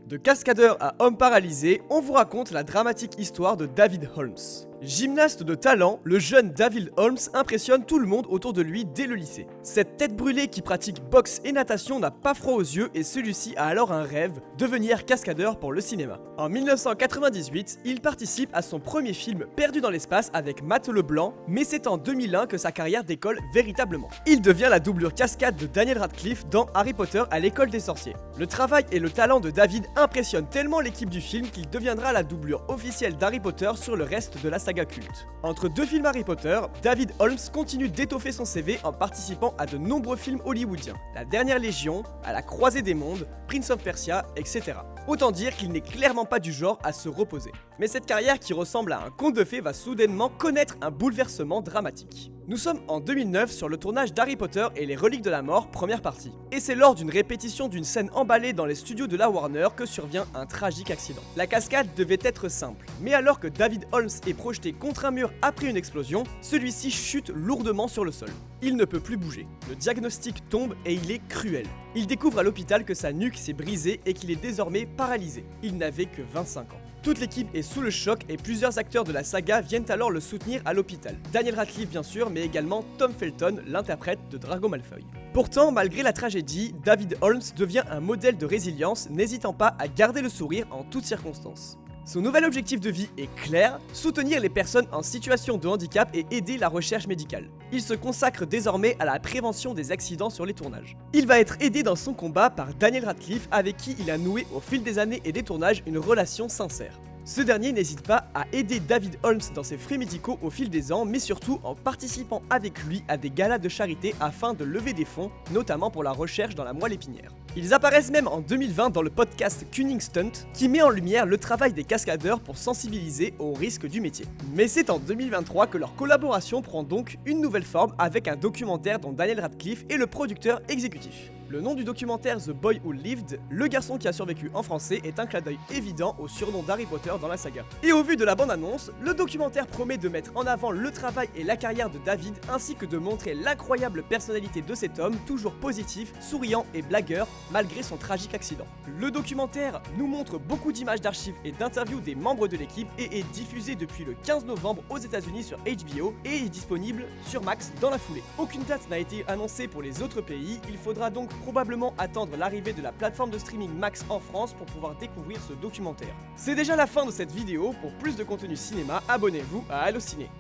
De cascadeur à homme paralysé, on vous raconte la dramatique histoire de David Holmes. Gymnaste de talent, le jeune David Holmes impressionne tout le monde autour de lui dès le lycée. Cette tête brûlée qui pratique boxe et natation n'a pas froid aux yeux et celui-ci a alors un rêve, devenir cascadeur pour le cinéma. En 1998, il participe à son premier film Perdu dans l'espace avec Matt Leblanc, mais c'est en 2001 que sa carrière décolle véritablement. Il devient la doublure cascade de Daniel Radcliffe dans Harry Potter à l'école des sorciers. Le travail et le talent de David impressionnent tellement l'équipe du film qu'il deviendra la doublure officielle d'Harry Potter sur le reste de la saga culte. Entre deux films Harry Potter, David Holmes continue d'étoffer son CV en participant à de nombreux films hollywoodiens, La Dernière Légion, À la Croisée des Mondes, Prince of Persia, etc. Autant dire qu'il n'est clairement pas du genre à se reposer. Mais cette carrière qui ressemble à un conte de fées va soudainement connaître un bouleversement dramatique. Nous sommes en 2009 sur le tournage d'Harry Potter et les Reliques de la Mort, première partie. Et c'est lors d'une répétition d'une scène emballée dans les studios de la Warner que survient un tragique accident. La cascade devait être simple, mais alors que David Holmes est projeté contre un mur après une explosion, celui-ci chute lourdement sur le sol. Il ne peut plus bouger. Le diagnostic tombe et il est cruel. Il découvre à l'hôpital que sa nuque s'est brisée et qu'il est désormais paralysé. Il n'avait que 25 ans. Toute l'équipe est sous le choc et plusieurs acteurs de la saga viennent alors le soutenir à l'hôpital. Daniel Radcliffe bien sûr, mais également Tom Felton, l'interprète de Drago Malfoy. Pourtant, malgré la tragédie, David Holmes devient un modèle de résilience, n'hésitant pas à garder le sourire en toutes circonstances. Son nouvel objectif de vie est clair, soutenir les personnes en situation de handicap et aider la recherche médicale. Il se consacre désormais à la prévention des accidents sur les tournages. Il va être aidé dans son combat par Daniel Radcliffe avec qui il a noué au fil des années et des tournages une relation sincère. Ce dernier n'hésite pas à aider David Holmes dans ses frais médicaux au fil des ans, mais surtout en participant avec lui à des galas de charité afin de lever des fonds, notamment pour la recherche dans la moelle épinière. Ils apparaissent même en 2020 dans le podcast Cunning Stunt, qui met en lumière le travail des cascadeurs pour sensibiliser aux risques du métier. Mais c'est en 2023 que leur collaboration prend donc une nouvelle forme avec un documentaire dont Daniel Radcliffe est le producteur exécutif. Le nom du documentaire The Boy Who Lived, le garçon qui a survécu en français, est un clin d'œil évident au surnom d'Harry Potter dans la saga. Et au vu de la bande-annonce, le documentaire promet de mettre en avant le travail et la carrière de David, ainsi que de montrer l'incroyable personnalité de cet homme, toujours positif, souriant et blagueur, malgré son tragique accident. Le documentaire nous montre beaucoup d'images d'archives et d'interviews des membres de l'équipe et est diffusé depuis le 15 novembre aux États-Unis sur HBO et est disponible sur Max dans la foulée. Aucune date n'a été annoncée pour les autres pays, il faudra donc probablement attendre l'arrivée de la plateforme de streaming Max en France pour pouvoir découvrir ce documentaire. C'est déjà la fin de cette vidéo, pour plus de contenu cinéma, abonnez-vous à Allociné.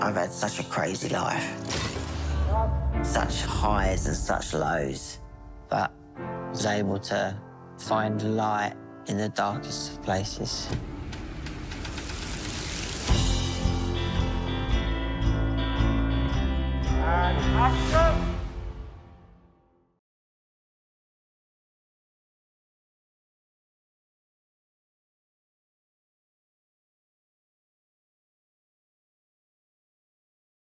I've had such a crazy life. Such highs and such lows. But I was able to find light in the darkest of places. And action!